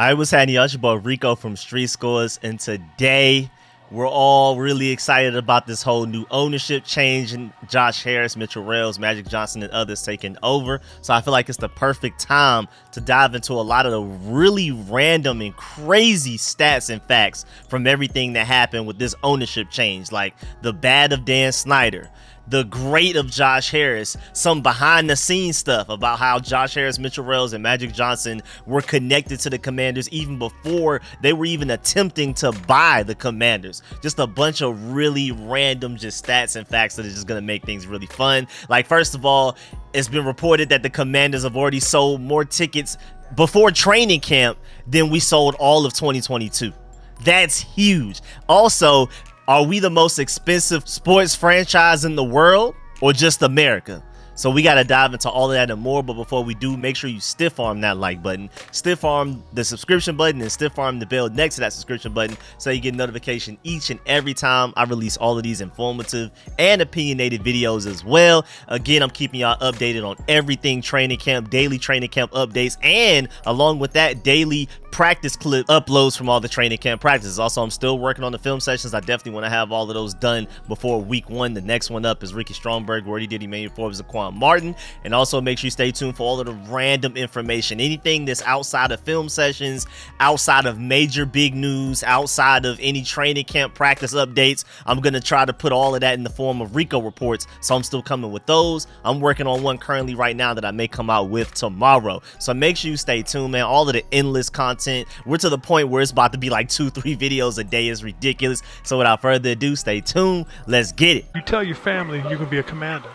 I was having your boy Rico from Street Scores, and today we're all really excited about this whole new ownership change and Josh Harris, Mitchell Rails, Magic Johnson, and others taking over. So I feel like it's the perfect time to dive into a lot of the really random and crazy stats and facts from everything that happened with this ownership change, like the bad of Dan Snyder, the great of Josh Harris, some behind the scenes stuff about how Josh Harris, Mitchell Rails, and Magic Johnson were connected to the Commanders even before they were even attempting to buy the Commanders. Just a bunch of really random just stats and facts that are just going to make things really fun. Like, first of all, it's been reported that the Commanders have already sold more tickets before training camp than we sold all of 2022. That's huge. Also, are we the most expensive sports franchise in the world or just America? So we got to dive into all of that and more. But before we do, make sure you stiff arm that like button, stiff arm the subscription button, and stiff arm the bell next to that subscription button so you get notification each and every time I release all of these informative and opinionated videos as well. Again, I'm keeping y'all updated on everything training camp, daily training camp updates, and along with that, daily practice clip uploads from all the training camp practices. Also, I'm still working on the film sessions. I definitely want to have all of those done before week one. The next one up is Ricky Stromberg, Gordy Diddy, Emmanuel Forbes, and Quan Martin. And also make sure you stay tuned for all of the random information, anything that's outside of film sessions, outside of major big news, outside of any training camp practice updates. I'm going to try to put all of that in the form of Rico reports, so I'm still coming with those. I'm working on one currently right now that I may come out with tomorrow, so make sure you stay tuned, man. All of the endless content, we're to the point where it's about to be like 2-3 videos a day. Is ridiculous. So without further ado, stay tuned. Let's get it. You tell your family you're gonna be a commander.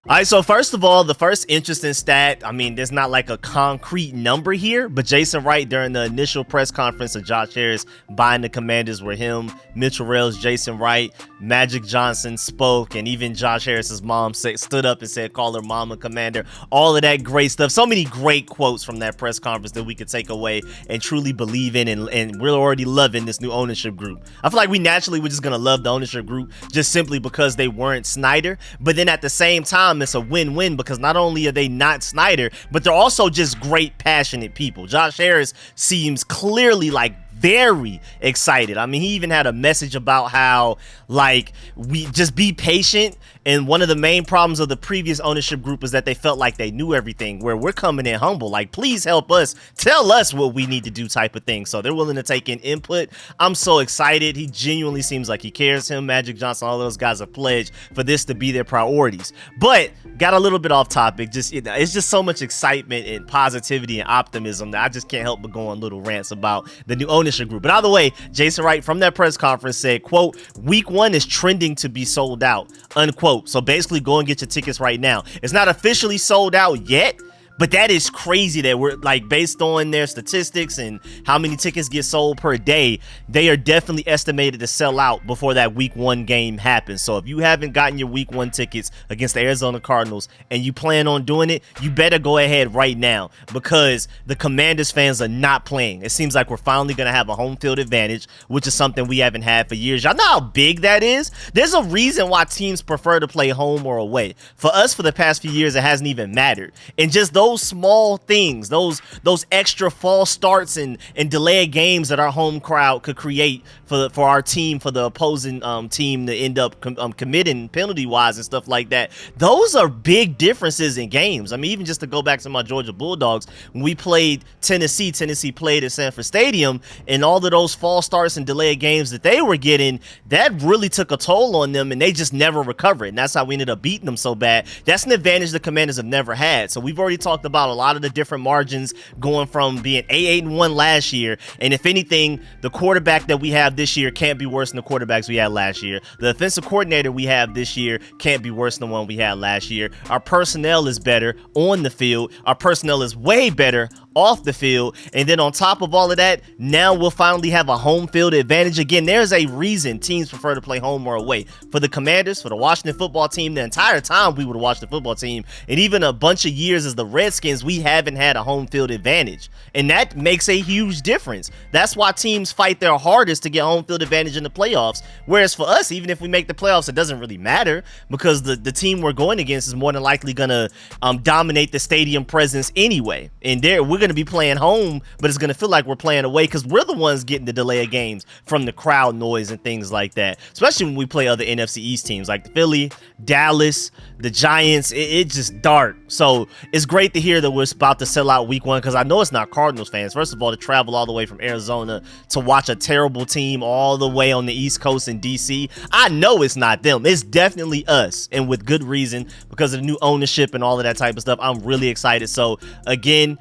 All right, so first of all, the first interesting stat, I mean, there's not like a concrete number here, but Jason Wright during the initial press conference of Josh Harris buying the Commanders were him, Mitchell Rails, Jason Wright, Magic Johnson spoke, and even Josh Harris's mom stood up and said, call her mama commander, all of that great stuff. So many great quotes from that press conference that we could take away and truly believe in, and we're already loving this new ownership group. I feel like we naturally were just going to love the ownership group just simply because they weren't Snyder, but then at the same time, it's a win-win because not only are they not Snyder, but they're also just great, passionate people. Josh Harris seems clearly like very excited. I mean, he even had a message about how, like, we just be patient. And one of the main problems of the previous ownership group is that they felt like they knew everything, where we're coming in humble, like, please help us, tell us what we need to do type of thing. So they're willing to take in input. I'm so excited. He genuinely seems like he cares. Him, Magic Johnson, all those guys have pledged for this to be their priorities. But got a little bit off topic. It's just so much excitement and positivity and optimism that I just can't help but go on little rants about the new ownership group. But either way, Jason Wright from that press conference said, quote, week one is trending to be sold out, unquote. So basically go and get your tickets right now. It's not officially sold out yet, but that is crazy that we're like, based on their statistics and how many tickets get sold per day, they are definitely estimated to sell out before that week one game happens. So if you haven't gotten your week one tickets against the Arizona Cardinals and you plan on doing it, you better go ahead right now because the Commanders fans are not playing. It seems like we're finally going to have a home field advantage, which is something we haven't had for years. Y'all know how big that is? There's a reason why teams prefer to play home or away. For us, for the past few years, it hasn't even mattered. And just those small things, those extra false starts and delayed games that our home crowd could create for our team, for the opposing team to end up committing penalty wise and stuff like that. Those are big differences in games. I mean, even just to go back to my Georgia Bulldogs, when we played Tennessee played at Sanford Stadium, and all of those false starts and delayed games that they were getting, that really took a toll on them, and they just never recovered. And that's how we ended up beating them so bad. That's an advantage the Commanders have never had. So we've already talked about a lot of the different margins going from being 8-1 last year, and if anything, the quarterback that we have this year can't be worse than the quarterbacks we had last year. The offensive coordinator we have this year can't be worse than the one we had last year. Our personnel is better on the field. Our personnel is way better off the field. And then on top of all of that, now we'll finally have a home field advantage. Again, there's a reason teams prefer to play home or away. For the Commanders, for the Washington football team, the entire time we were the Washington football team, and even a bunch of years as the Redskins, we haven't had a home field advantage. And that makes a huge difference. That's why teams fight their hardest to get home field advantage in the playoffs. Whereas for us, even if we make the playoffs, it doesn't really matter because the team we're going against is more than likely going to dominate the stadium presence anyway. And we're going to be playing home, but it's going to feel like we're playing away because we're the ones getting the delay of games from the crowd noise and things like that, especially when we play other NFC East teams like the Philly, Dallas, the Giants. It's just dark. So it's great to hear that we're about to sell out week one because I know it's not Cardinals fans. First of all, to travel all the way from Arizona to watch a terrible team all the way on the East Coast in DC, I know it's not them. It's definitely us, and with good reason because of the new ownership and all of that type of stuff. I'm really excited. So again,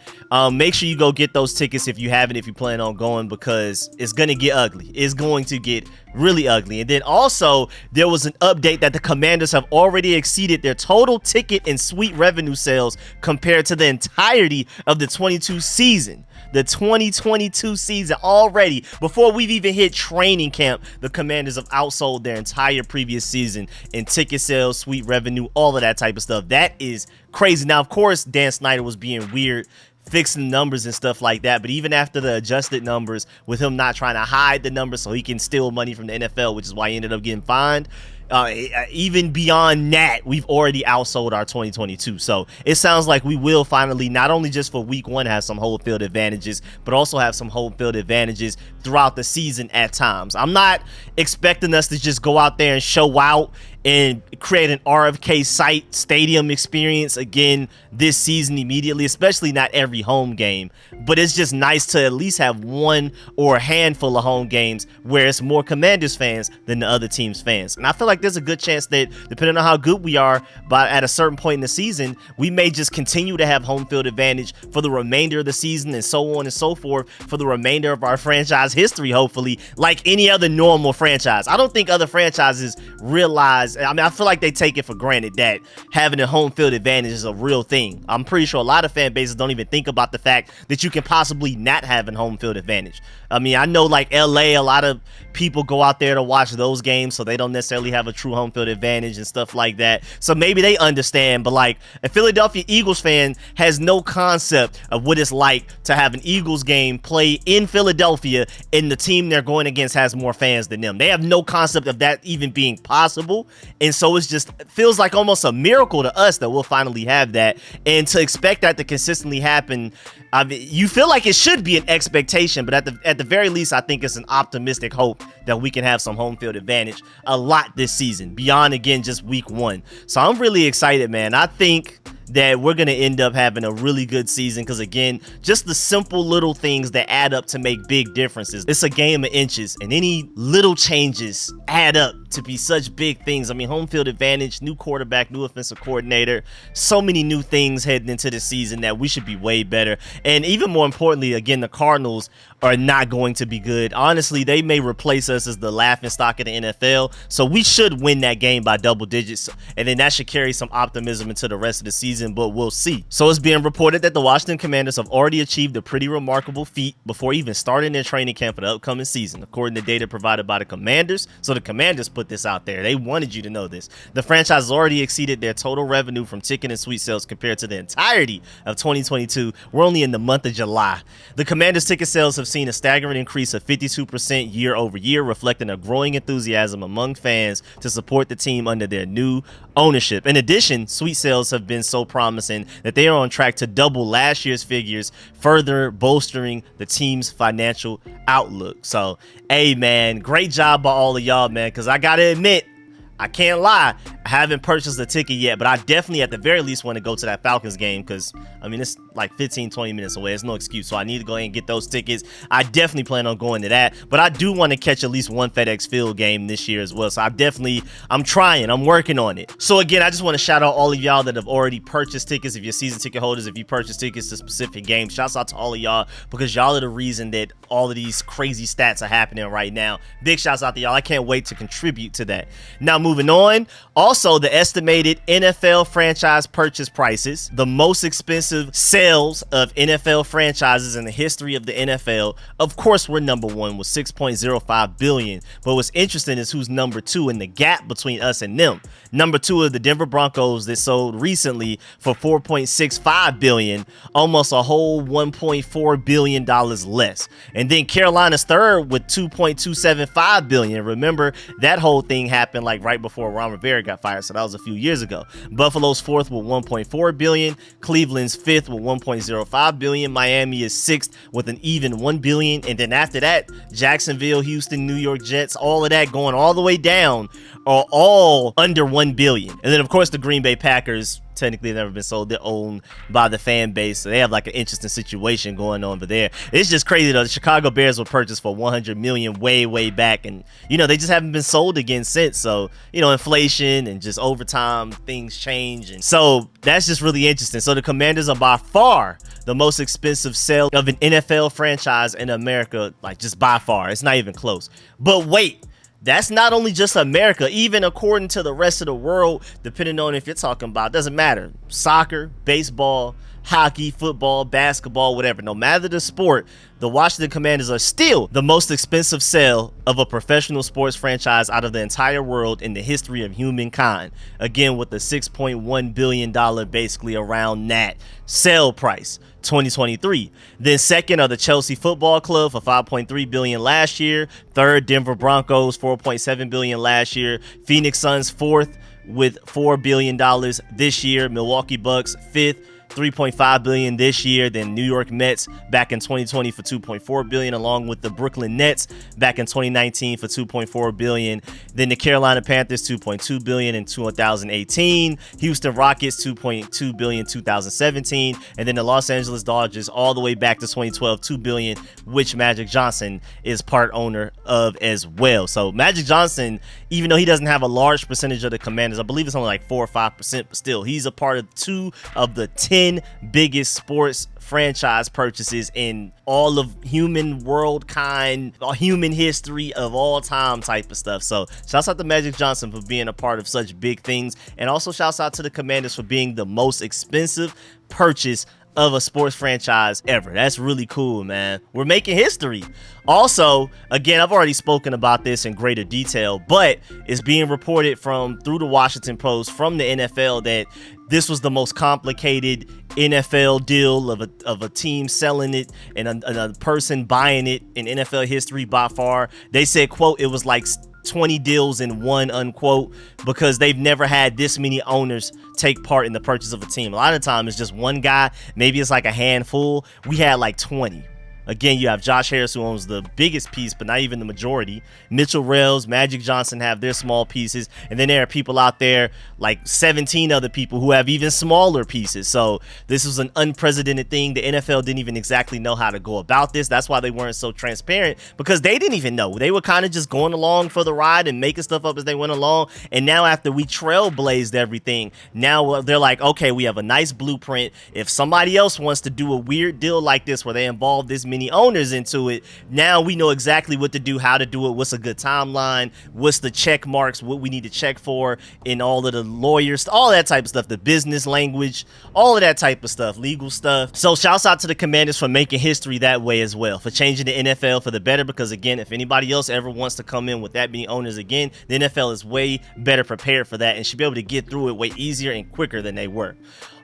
make sure you go get those tickets if you haven't, if you plan on going, because it's going to get ugly. It's going to get really ugly. And then also there was an update that the Commanders have already exceeded their total ticket and suite revenue sales compared to the entirety of the 22 season. The 2022 season already, before we've even hit training camp, the Commanders have outsold their entire previous season in ticket sales, suite revenue, all of that type of stuff. That is crazy. Now, of course, Dan Snyder was being weird, fixing numbers and stuff like that, but even after the adjusted numbers, with him not trying to hide the numbers so he can steal money from the NFL, which is why he ended up getting fined, even beyond that, we've already outsold our 2022. So it sounds like we will finally, not only just for week one, have some home field advantages, but also have some home field advantages throughout the season at times. I'm not expecting us to just go out there and show out and create an RFK site stadium experience again this season immediately, especially not every home game. But it's just nice to at least have one or a handful of home games where it's more Commanders fans than the other team's fans. And I feel like there's a good chance that depending on how good we are, but at a certain point in the season, we may just continue to have home field advantage for the remainder of the season and so on and so forth for the remainder of our franchise history, hopefully, like any other normal franchise. I don't think other franchises realize, I mean, I feel like they take it for granted that having a home field advantage is a real thing. I'm pretty sure a lot of fan bases don't even think about the fact that you can possibly not have a home field advantage. I mean, I know like LA, a lot of people go out there to watch those games, so they don't necessarily have a true home field advantage and stuff like that. So maybe they understand, but like a Philadelphia Eagles fan has no concept of what it's like to have an Eagles game play in Philadelphia and the team they're going against has more fans than them. They have no concept of that even being possible. And so it feels like almost a miracle to us that we'll finally have that. And to expect that to consistently happen, I mean, you feel like it should be an expectation, but at the very least, I think it's an optimistic hope that we can have some home field advantage a lot this season, beyond, again, just week one. So I'm really excited, man. I think that we're going to end up having a really good season because, again, just the simple little things that add up to make big differences. It's a game of inches, and any little changes add up to be such big things. I mean, home field advantage, new quarterback, new offensive coordinator, so many new things heading into the season that we should be way better. And even more importantly, again, the Cardinals are not going to be good. Honestly, they may replace us as the laughingstock of the NFL, so we should win that game by double digits, and then that should carry some optimism into the rest of the season, but we'll see. So it's being reported that the Washington Commanders have already achieved a pretty remarkable feat before even starting their training camp for the upcoming season, according to data provided by the Commanders. So the Commanders put this out there. They wanted you to know this. The franchise has already exceeded their total revenue from ticket and suite sales compared to the entirety of 2022. We're only in the month of July. The Commanders ticket sales have seen a staggering increase of 52% year over year, reflecting a growing enthusiasm among fans to support the team under their new ownership. In addition, suite sales have been so promising that they are on track to double last year's figures, further bolstering the team's financial outlook. So, hey, man, great job by all of y'all, man, because I gotta admit, I can't lie, I haven't purchased a ticket yet, but I definitely at the very least want to go to that Falcons game because, I mean, it's like 15-20 minutes away. It's no excuse, so I need to go ahead and get those tickets. I definitely plan on going to that, but I do want to catch at least one FedEx Field game this year as well, so I'm trying, I'm working on it. So again, I just want to shout out all of y'all that have already purchased tickets. If you're season ticket holders, if you purchased tickets to specific games, shouts out to all of y'all because y'all are the reason that all of these crazy stats are happening right now. Big shouts out to y'all. I can't wait to contribute to that. Now moving on, also Also, the estimated NFL franchise purchase prices, the most expensive sales of NFL franchises in the history of the NFL. Of course, we're number one with $6.05 billion. But what's interesting is who's number two in the gap between us and them. Number two are the Denver Broncos that sold recently for $4.65 billion, almost a whole $1.4 billion less. And then Carolina's third with $2.275 billion. Remember, that whole thing happened like right before Ron Rivera got fired, so that was a few years ago. Buffalo's fourth with $1.4 billion. Cleveland's fifth with $1.05 billion. Miami is sixth with an even $1 billion. And then after that, Jacksonville, Houston, New York Jets, all of that going all the way down are all under $1 billion. And then, of course, the Green Bay Packers, technically they've never been sold. They're owned by the fan base, so they have like an interesting situation going on over there. It's just crazy though. The Chicago Bears were purchased for $100 million way back, and they just haven't been sold again since. So inflation and just over time things change, and so that's just really interesting. So the Commanders are by far the most expensive sale of an NFL franchise in America, like just by far. It's not even close. But wait, that's not only just America, even according to the rest of the world, depending on if you're talking about, doesn't matter, soccer, baseball, hockey, football, basketball, whatever. No matter the sport, the Washington Commanders are still the most expensive sale of a professional sports franchise out of the entire world in the history of humankind. Again, with the $6.1 billion basically around that sale price. 2023. Then second are the Chelsea Football Club for $5.3 billion last year. Third, Denver Broncos, $4.7 billion last year. Phoenix Suns fourth with $4 billion this year. Milwaukee Bucks fifth, $3.5 billion this year. Then New York Mets back in 2020 for $2.4 billion, along with the Brooklyn Nets back in 2019 for $2.4 billion. Then the Carolina Panthers $2.2 billion in 2018. Houston Rockets $2.2 billion 2017, and then the Los Angeles Dodgers all the way back to 2012 $2 billion, which Magic Johnson is part owner of as well. So Magic Johnson, even though he doesn't have a large percentage of the Commanders, I believe it's only like 4 or 5%, but still he's a part of 2 of the 10 biggest sports franchise purchases in all of human world kind, human history of all time type of stuff. So shouts out to Magic Johnson for being a part of such big things, and also shouts out to the Commanders for being the most expensive purchase of a sports franchise ever. That's really cool, man. We're making history. Also, again, I've already spoken about this in greater detail, but it's being reported through the Washington Post from the NFL that this was the most complicated NFL deal of a team selling it and a person buying it in NFL history by far. They said, quote, it was like 20 deals in one, unquote, because they've never had this many owners take part in the purchase of a team. A lot of the time it's just one guy, maybe it's like a handful. We had like 20. Again, you have Josh Harris, who owns the biggest piece, but not even the majority. Mitchell Rales, Magic Johnson have their small pieces. And then there are people out there, like 17 other people who have even smaller pieces. So this was an unprecedented thing. The NFL didn't even exactly know how to go about this. That's why they weren't so transparent, because they didn't even know. They were kind of just going along for the ride and making stuff up as they went along. And now after we trailblazed everything, now they're like, okay, we have a nice blueprint. If somebody else wants to do a weird deal like this where they involve this many owners into it, now we know exactly what to do, how to do it, what's a good timeline, what's the check marks, what we need to check for in all of the lawyers, all that type of stuff, the business language, all of that type of stuff, legal stuff. So shouts out to the Commanders for making history that way as well, for changing the NFL for the better, because again, if anybody else ever wants to come in with that many owners again, the NFL is way better prepared for that and should be able to get through it way easier and quicker than they were.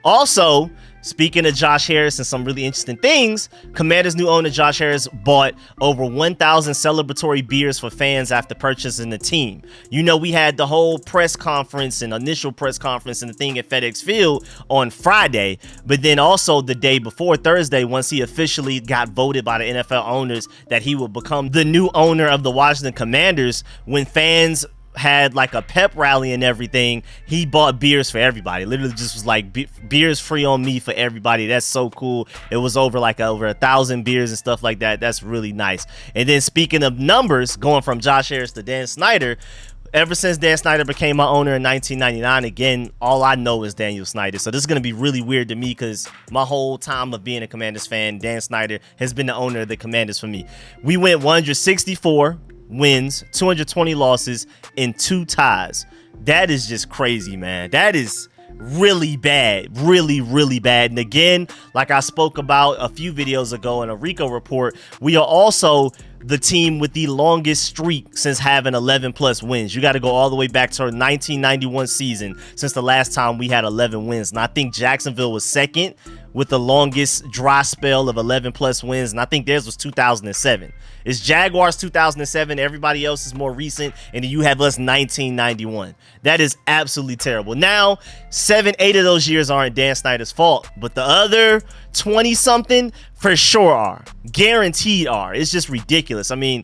Also, speaking of Josh Harris and some really interesting things, Commanders' new owner Josh Harris bought over 1,000 celebratory beers for fans after purchasing the team. We had the whole press conference and initial press conference and the thing at FedEx Field on Friday, but then also the day before, Thursday, once he officially got voted by the NFL owners that he would become the new owner of the Washington Commanders, when fans had like a pep rally and everything, he bought beers for everybody. Literally just was like, beers free on me for everybody. That's so cool. It was over 1,000 beers and stuff like that. That's really nice. And then speaking of numbers, going from Josh Harris to Dan Snyder, ever since Dan Snyder became my owner in 1999, again, all I know is Daniel Snyder. So this is going to be really weird to me, because my whole time of being a Commanders fan, Dan Snyder has been the owner of the Commanders for me. We went 164 wins, 220 losses, and 2 ties. That is just crazy, man. That is really bad, really bad. And again, like I spoke about a few videos ago in a Rico report, we are also the team with the longest streak since having 11 plus wins. You got to go all the way back to our 1991 season since the last time we had 11 wins. And I think Jacksonville was second with the longest dry spell of 11 plus wins, and I think theirs was 2007. It's Jaguars 2007, everybody else is more recent, and then you have us 1991. That is absolutely terrible. Now, 7, 8 of those years aren't Dan Snyder's fault, but the other 20 something for sure are. Guaranteed are. It's just ridiculous. I mean,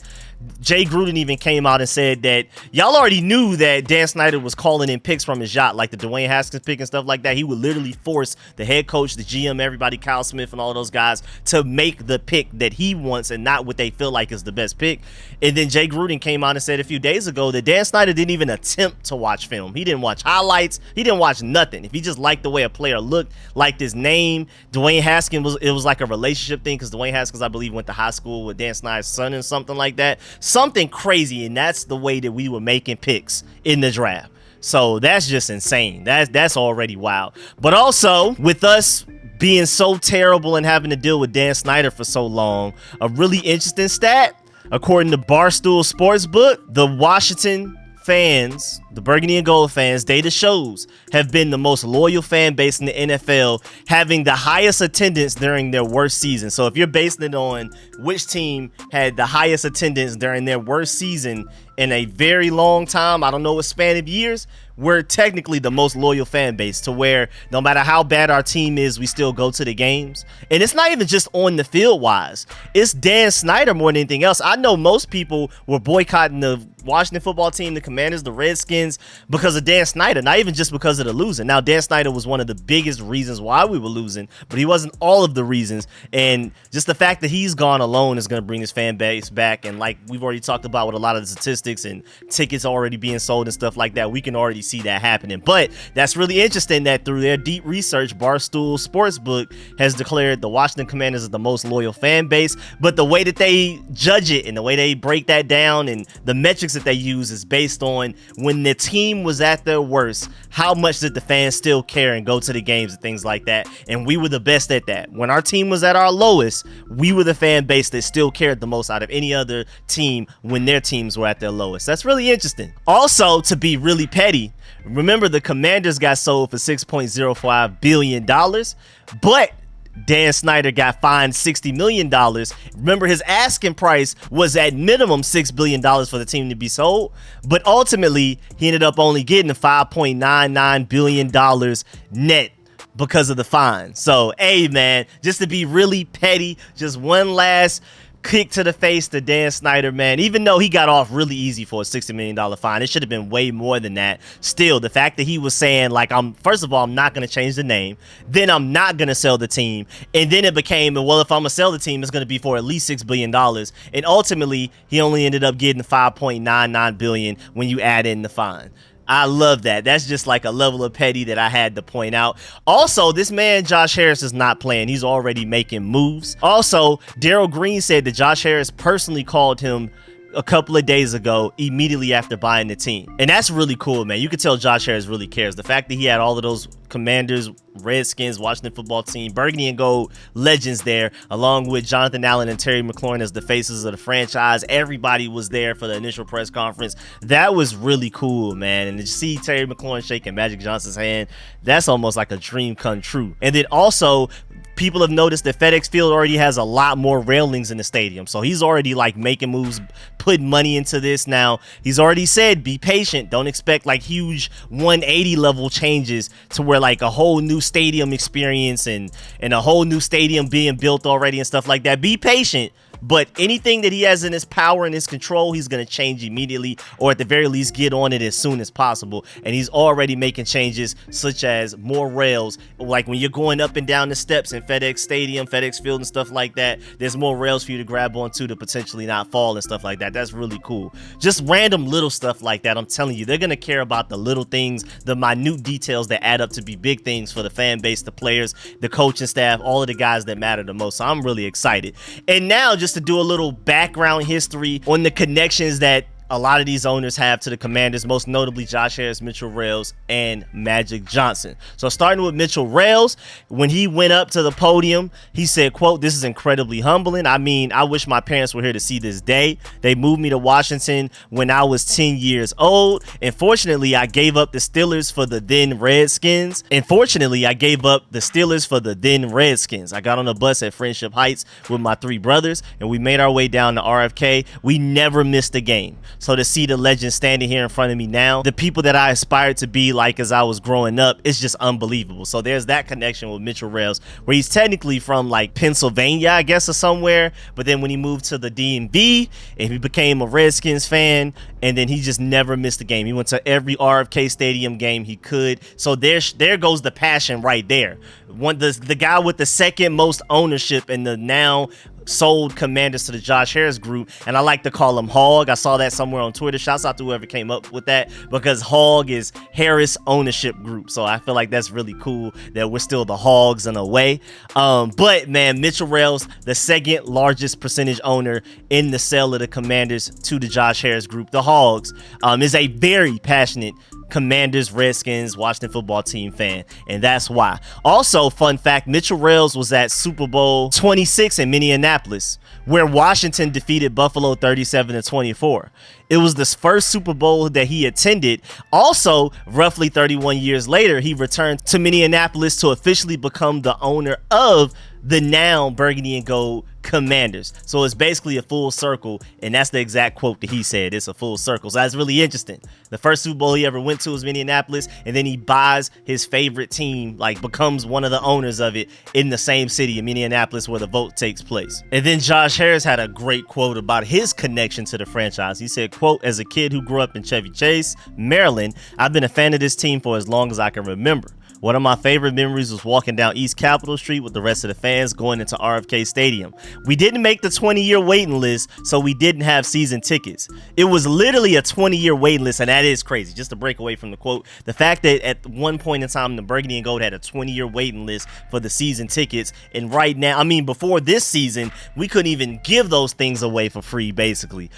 Jay Gruden even came out and said that y'all already knew that Dan Snyder was calling in picks from his yacht, like the Dwayne Haskins pick and stuff like that. He would literally force the head coach, the GM, everybody, Kyle Smith and all of those guys to make the pick that he wants and not what they feel like is the best pick. And then Jay Gruden came out and said a few days ago that Dan Snyder didn't even attempt to watch film. He didn't watch highlights. He didn't watch nothing. If he just liked the way a player looked, liked his name, Dwayne Haskins it was like a relationship thing because Dwayne Haskins, I believe, went to high school with Dan Snyder's son and something like that. Something crazy, and that's the way that we were making picks in the draft. So that's just insane. That's already wild. But also, with us being so terrible and having to deal with Dan Snyder for so long, a really interesting stat, according to Barstool Sportsbook, the Washington fans, the Burgundy and Gold fans, data shows, have been the most loyal fan base in the NFL, having the highest attendance during their worst season. So if you're basing it on which team had the highest attendance during their worst season in a very long time, I don't know what span of years, we're technically the most loyal fan base, to where no matter how bad our team is, we still go to the games. And it's not even just on the field wise. It's Dan Snyder more than anything else. I know most people were boycotting the Washington football team, the Commanders, the Redskins, because of Dan Snyder, not even just because of the losing. Now, Dan Snyder was one of the biggest reasons why we were losing, but he wasn't all of the reasons. And just the fact that he's gone alone is going to bring his fan base back. And like we've already talked about with a lot of the statistics and tickets already being sold and stuff like that, we can already see that happening. But that's really interesting that through their deep research, Barstool Sportsbook has declared the Washington Commanders is the most loyal fan base. But the way that they judge it and the way they break that down and the metrics that they use is based on when the team was at their worst, how much did the fans still care and go to the games and things like that. And we were the best at that. When our team was at our lowest, we were the fan base that still cared the most out of any other team when their teams were at their lowest. That's really interesting. Also, to be really petty, remember the Commanders got sold for $6.05 billion, but Dan Snyder got fined $60 million. Remember, his asking price was at minimum $6 billion for the team to be sold, but ultimately he ended up only getting $5.99 billion net because of the fine. So, hey man, just to be really petty, just one last kick to the face to Dan Snyder, man. Even though he got off really easy for a $60 million fine, it should have been way more than that. Still, the fact that he was saying, like, first of all, I'm not going to change the name, then I'm not going to sell the team, and then it became, well, if I'm going to sell the team, it's going to be for at least $6 billion, and ultimately, he only ended up getting $5.99 billion when you add in the fine. I love that. That's just like a level of petty that I had to point out. Also, this man, Josh Harris, is not playing. He's already making moves. Also, Darryl Green said that Josh Harris personally called him a couple of days ago, immediately after buying the team. And that's really cool, man. You can tell Josh Harris really cares. The fact that he had all of those Commanders, Redskins, Washington football team, Burgundy and Gold legends there, along with Jonathan Allen and Terry McLaurin as the faces of the franchise. Everybody was there for the initial press conference. That was really cool, man. And to see Terry McLaurin shaking Magic Johnson's hand, that's almost like a dream come true. And then also, people have noticed that FedEx Field already has a lot more railings in the stadium. So he's already like making moves, putting money into this now. He's already said, be patient. Don't expect like huge 180 level changes to where like a whole new stadium experience and a whole new stadium being built already and stuff like that. Be patient. But anything that he has in his power and his control, he's going to change immediately, or at the very least get on it as soon as possible. And he's already making changes such as more rails. Like when you're going up and down the steps in FedEx Stadium, FedEx Field and stuff like that, there's more rails for you to grab onto to potentially not fall and stuff like that. That's really cool. Just random little stuff like that. I'm telling you, they're going to care about the little things, the minute details that add up to be big things for the fan base, the players, the coaching staff, all of the guys that matter the most. So I'm really excited. And now just to do a little background history on the connections that a lot of these owners have to the Commanders, most notably Josh Harris, Mitchell Rales, and Magic Johnson. So starting with Mitchell Rales, when he went up to the podium, he said, quote, "This is incredibly humbling. I mean, I wish my parents were here to see this day. They moved me to Washington when I was 10 years old. Unfortunately, I gave up the Steelers for the then Redskins. I got on a bus at Friendship Heights with my 3 brothers, and we made our way down to RFK. We never missed a game. So to see the legend standing here in front of me now, the people that I aspired to be like as I was growing up, it's just unbelievable." So there's that connection with Mitchell Rales, where he's technically from like Pennsylvania, I guess, or somewhere. But then when he moved to the DMV and he became a Redskins fan, and then he just never missed a game. He went to every RFK Stadium game he could. So there goes the passion right there. The guy with the second most ownership in the now sold Commanders to the Josh Harris group, and I like to call him Hog. I saw that somewhere on Twitter. Shouts out to whoever came up with that, because Hog is Harris ownership group. So I feel like that's really cool that we're still the Hogs in a way. But man, Mitchell Rales, the second largest percentage owner in the sale of the Commanders to the Josh Harris group, the Hogs, is a very passionate Commanders, Redskins, Washington football team fan, and that's why. Also, fun fact, Mitchell Rales was at Super Bowl 26 in Minneapolis, where Washington defeated Buffalo 37-24. It was the first Super Bowl that he attended. Also, roughly 31 years later, he returned to Minneapolis to officially become the owner of the now Burgundy and Gold Commanders. So it's basically a full circle, and that's the exact quote that he said. It's a full circle. So that's really interesting. The first Super Bowl he ever went to was Minneapolis, and then he buys his favorite team, like becomes one of the owners of it in the same city in Minneapolis where the vote takes place. And then Josh Harris had a great quote about his connection to the franchise. He said, quote, "As a kid who grew up in Chevy Chase, Maryland, I've been a fan of this team for as long as I can remember. One of my favorite memories was walking down East Capitol Street with the rest of the fans going into RFK Stadium. We didn't make the 20-year waiting list, so we didn't have season tickets. It was literally a 20-year waiting list, and that is crazy." Just to break away from the quote, the fact that at one point in time, the Burgundy and Gold had a 20-year waiting list for the season tickets, and right now, I mean, before this season, we couldn't even give those things away for free, basically.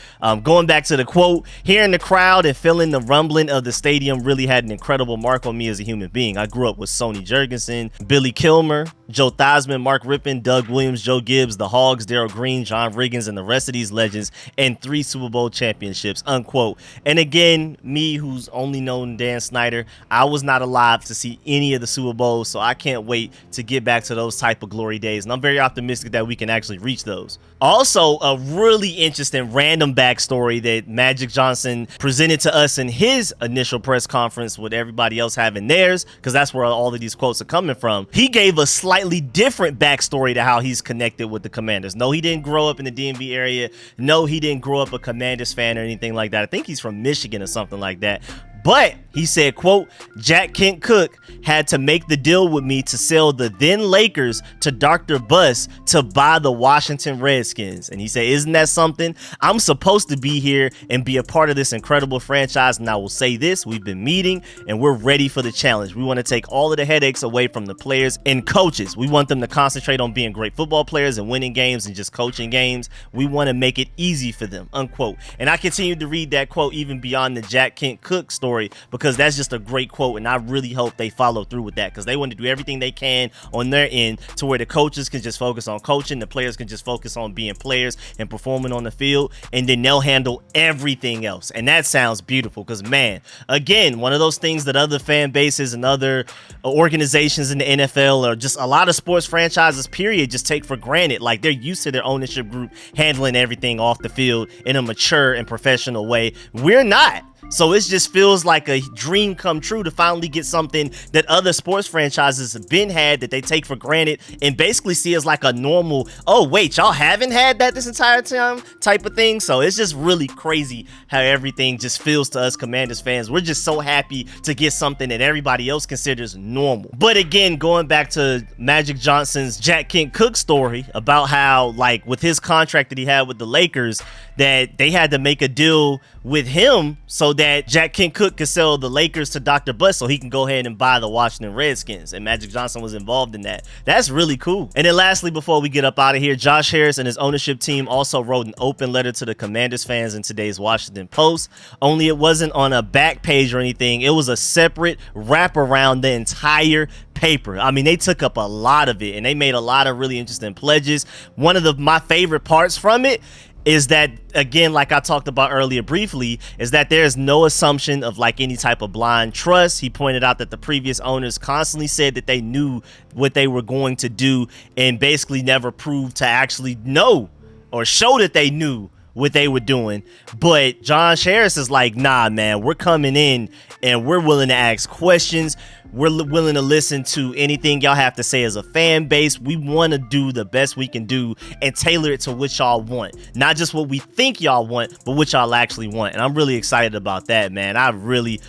Going back to the quote, "Hearing the crowd and feeling the rumbling of the stadium really had an incredible mark on me as a human being. I grew up with Sonny Jurgensen, Billy Kilmer, Joe Theismann, Mark Rippon, Doug Williams, Joe Gibbs, the Hogs, Darrell Green, John Riggins, and the rest of these legends, and 3 Super Bowl championships," unquote. And again, me, who's only known Dan Snyder, I was not alive to see any of the Super Bowls, so I can't wait to get back to those type of glory days, and I'm very optimistic that we can actually reach those. Also, a really interesting random backstory that Magic Johnson presented to us in his initial press conference with everybody else having theirs, because that's where all of these quotes are coming from. He gave a slightly different backstory to how he's connected with the Commanders. No, he didn't grow up in the DMV area. No, he didn't grow up a Commanders fan or anything like that. I think he's from Michigan or something like that. But he said, quote, "Jack Kent Cooke had to make the deal with me to sell the then Lakers to Dr. Buss to buy the Washington Redskins." And he said, "Isn't that something? I'm supposed to be here and be a part of this incredible franchise. And I will say this, we've been meeting and we're ready for the challenge. We want to take all of the headaches away from the players and coaches. We want them to concentrate on being great football players and winning games and just coaching games. We want to make it easy for them," unquote. And I continued to read that quote even beyond the Jack Kent Cooke story, because that's just a great quote, and I really hope they follow through with that, because they want to do everything they can on their end to where the coaches can just focus on coaching, the players can just focus on being players and performing on the field, and then they'll handle everything else. And that sounds beautiful, because man, again, one of those things that other fan bases and other organizations in the NFL, or just a lot of sports franchises period, just take for granted. Like, they're used to their ownership group handling everything off the field in a mature and professional way. We're not. So it just feels like a dream come true to finally get something that other sports franchises have been had that they take for granted and basically see as like a normal, oh wait, y'all haven't had that this entire time type of thing. So it's just really crazy how everything just feels to us Commanders fans. We're just so happy to get something that everybody else considers normal. But again, going back to Magic Johnson's Jack Kent Cooke story about how, like, with his contract that he had with the Lakers, that they had to make a deal with him so that Jack Kent Cooke could sell the Lakers to Dr. Butt so he can go ahead and buy the Washington Redskins, and Magic Johnson was involved in that. That's really cool. And then lastly, before we get up out of here, Josh Harris and his ownership team also wrote an open letter to the Commanders fans in today's Washington Post, only it wasn't on a back page or anything. It was a separate wrap around the entire paper. I mean, they took up a lot of it and they made a lot of really interesting pledges. One of my favorite parts from it is that, again, like I talked about earlier briefly, is that there is no assumption of like any type of blind trust. He pointed out that the previous owners constantly said that they knew what they were going to do and basically never proved to actually know or show that they knew what they were doing. But Josh Harris is like, nah, man, we're coming in and we're willing to ask questions. We're willing to listen to anything y'all have to say as a fan base. We want to do the best we can do and tailor it to what y'all want. Not just what we think y'all want, but what y'all actually want. And I'm really excited about that, man. I really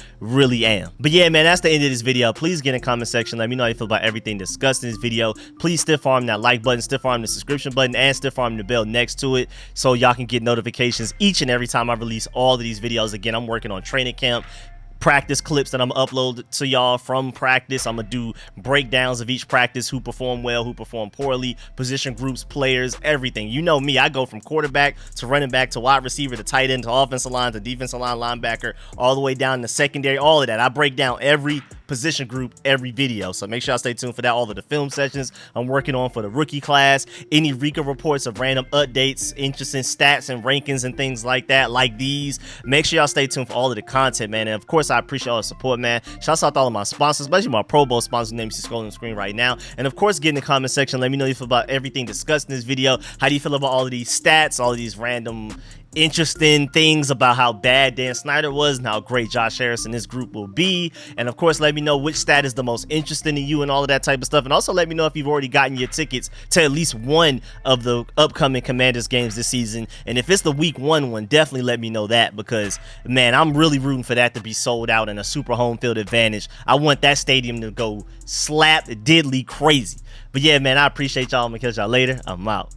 am. But yeah, man, that's the end of this video. Please get in the comment section. Let me know how you feel about everything discussed in this video. Please stiff arm that like button, stiff arm the subscription button, and stiff arm the bell next to it so y'all can get notifications each and every time I release all of these videos. Again, I'm working on training camp practice clips that I'm gonna upload to y'all from practice. I'm gonna do breakdowns of each practice, who performed well, who performed poorly, position groups, players, everything. You know me, I go from quarterback to running back to wide receiver to tight end to offensive line to defensive line, linebacker, all the way down to secondary, all of that. I break down every position group every video, so make sure y'all stay tuned for that. All of the film sessions I'm working on for the rookie class, any Rico reports of random updates, interesting stats and rankings and things like that, like these. Make sure y'all stay tuned for all of the content, man. And of course, I appreciate all the support, man. Shouts out to all of my sponsors, especially my Pro Bowl sponsors, names you see scrolling on the screen right now. And of course, get in the comment section. Let me know how you feel about everything discussed in this video. How do you feel about all of these stats, all of these random interesting things about how bad Dan Snyder was and how great Josh Harris and his group will be? And of course, let me know which stat is the most interesting to you and all of that type of stuff. And also let me know if you've already gotten your tickets to at least one of the upcoming Commanders games this season. And if it's the week one, definitely let me know that, because man, I'm really rooting for that to be sold out and a super home field advantage. I want that stadium to go slap diddly crazy. But yeah, man, I appreciate y'all. I'm gonna catch y'all later. I'm out.